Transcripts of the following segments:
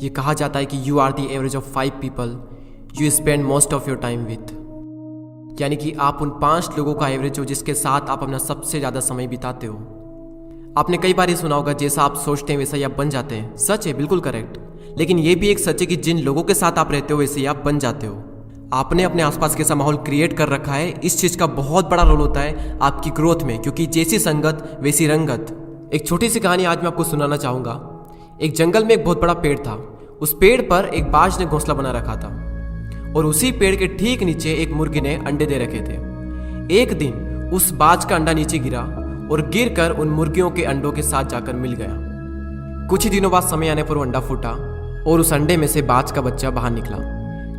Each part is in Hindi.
ये कहा जाता है कि you are the average of 5 people you spend most of your time with, यानी कि आप उन 5 लोगों का एवरेज हो जिसके साथ आप अपना सबसे ज़्यादा समय बिताते हो। आपने कई बार ये सुना होगा, जैसा आप सोचते हैं वैसा ही आप बन जाते हैं। सच है, बिल्कुल करेक्ट। लेकिन ये भी एक सच है कि जिन लोगों के साथ आप रहते हो वैसे ही आप बन जाते हो। आपने अपने आसपास कैसा माहौल क्रिएट कर रखा है, इस चीज़ का बहुत बड़ा रोल होता है आपकी ग्रोथ में, क्योंकि जैसी संगत वैसी रंगत। एक छोटी सी कहानी आज मैं आपको सुनाना चाहूँगा। एक जंगल में एक बहुत बड़ा पेड़ था। उस पेड़ पर एक बाज ने घोंसला बना रखा था और उसी पेड़ के ठीक नीचे एक मुर्गी ने अंडे दे रखे थे। एक दिन उस बाज का अंडा नीचे गिरा और गिरकर उन मुर्गियों के अंडों के साथ जाकर मिल गया। कुछ ही दिनों बाद समय आने पर वो अंडा फूटा और उस अंडे में से बाज का बच्चा बाहर निकला।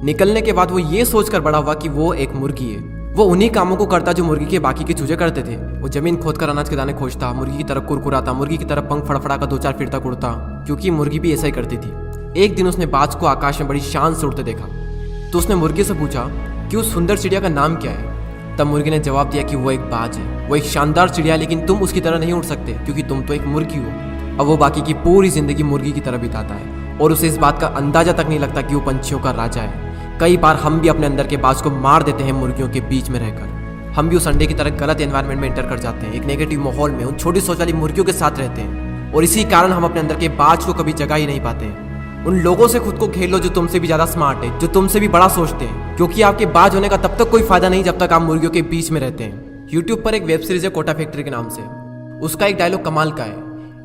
निकलने के बाद वो ये सोचकर बड़ा हुआ कि वो एक मुर्गी है। वो उन्हीं कामों को करता जो मुर्गी के बाकी के चूजे करते थे। वो जमीन खोदकर अनाज के दाने खोजता, मुर्गी की तरह कुरकुराता, मुर्गी की तरह पंख फड़फड़ा कर 2-4 फिरता उड़ता, क्योंकि मुर्गी भी ऐसा ही करती थी। एक दिन उसने बाज को आकाश में बड़ी शान से उड़ते देखा, तो उसने मुर्गी से पूछा कि उस सुंदर चिड़िया का नाम क्या है। तब मुर्गी ने जवाब दिया कि वो एक बाज है, वो एक शानदार चिड़िया, लेकिन तुम उसकी तरह नहीं उड़ सकते क्योंकि तुम तो एक मुर्गी हो। अब वो बाकी की पूरी जिंदगी मुर्गी की तरह बिताता है और उसे इस बात का अंदाजा तक नहीं लगता कि वो पंछियों का राजा है। कई बार हम भी अपने अंदर के बाज को मार देते हैं मुर्गियों के बीच में रहकर। हम भी उस अंडे की तरह गलत एनवायरनमेंट में एंटर कर जाते हैं, एक नेगेटिव माहौल में उन छोटी सोच वाली मुर्गियों के साथ रहते हैं और इसी कारण हम अपने अंदर के बाज को कभी जगा ही नहीं पाते हैं। उन लोगों से खुद को घेर लो जो तुमसे भी ज्यादा स्मार्ट है, जो तुमसे भी बड़ा सोचते हैं, क्योंकि आपके बाज होने का तब तक कोई फायदा नहीं जब तक आप मुर्गियों के बीच में रहते हैं। यूट्यूब पर एक वेब सीरीज है कोटा फैक्ट्री के नाम से। उसका एक डायलॉग कमाल का है,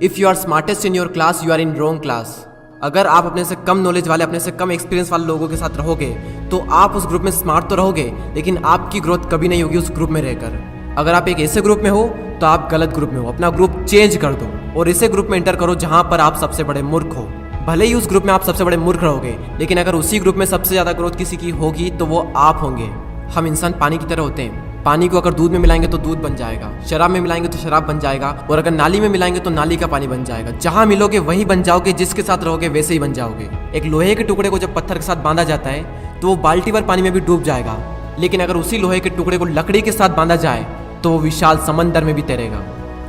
if you are smartest in your class you are in wrong class. अगर आप अपने से कम नॉलेज वाले, अपने से कम एक्सपीरियंस वाले लोगों के साथ रहोगे तो आप उस ग्रुप में स्मार्ट तो रहोगे, लेकिन आपकी ग्रोथ कभी नहीं होगी उस ग्रुप में रहकर। अगर आप एक ऐसे ग्रुप में हो तो आप गलत ग्रुप में हो। अपना ग्रुप चेंज कर दो और ऐसे ग्रुप में एंटर करो जहां पर आप सबसे बड़े मूर्ख हो। भले ही उस ग्रुप में आप सबसे बड़े मूर्ख रहोगे, लेकिन अगर उसी ग्रुप में सबसे ज्यादा ग्रोथ किसी की होगी तो वो आप होंगे। हम इंसान पानी की तरह होते हैं। पानी को अगर दूध में मिलाएंगे तो दूध बन जाएगा, शराब में मिलाएंगे तो शराब बन जाएगा, और अगर नाली में मिलाएंगे तो नाली का पानी बन जाएगा। जहां मिलोगे वहीं बन जाओगे, जिसके साथ रहोगे वैसे ही बन जाओगे। एक लोहे के टुकड़े को जब पत्थर के साथ बांधा जाता है तो वो बाल्टी भर पानी में भी डूब जाएगा, लेकिन अगर उसी लोहे के टुकड़े को लकड़ी के साथ बांधा जाए तो वो विशाल समंदर में भी तैरेगा।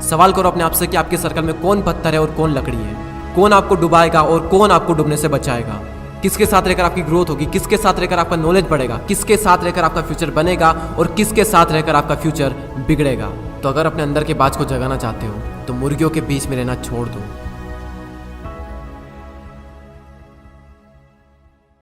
सवाल करो अपने आप से कि आपके सर्कल में कौन पत्थर है और कौन लकड़ी है, कौन आपको डुबाएगा और कौन आपको डूबने से बचाएगा। किसके साथ रहकर आपकी ग्रोथ होगी, किसके साथ रहकर आपका नॉलेज बढ़ेगा, किसके साथ रहकर आपका फ्यूचर बनेगा और किसके साथ रहकर आपका फ्यूचर बिगड़ेगा। तो अगर अपने अंदर के बाज को जगाना चाहते हो तो मुर्गियों के बीच में रहना छोड़ दो।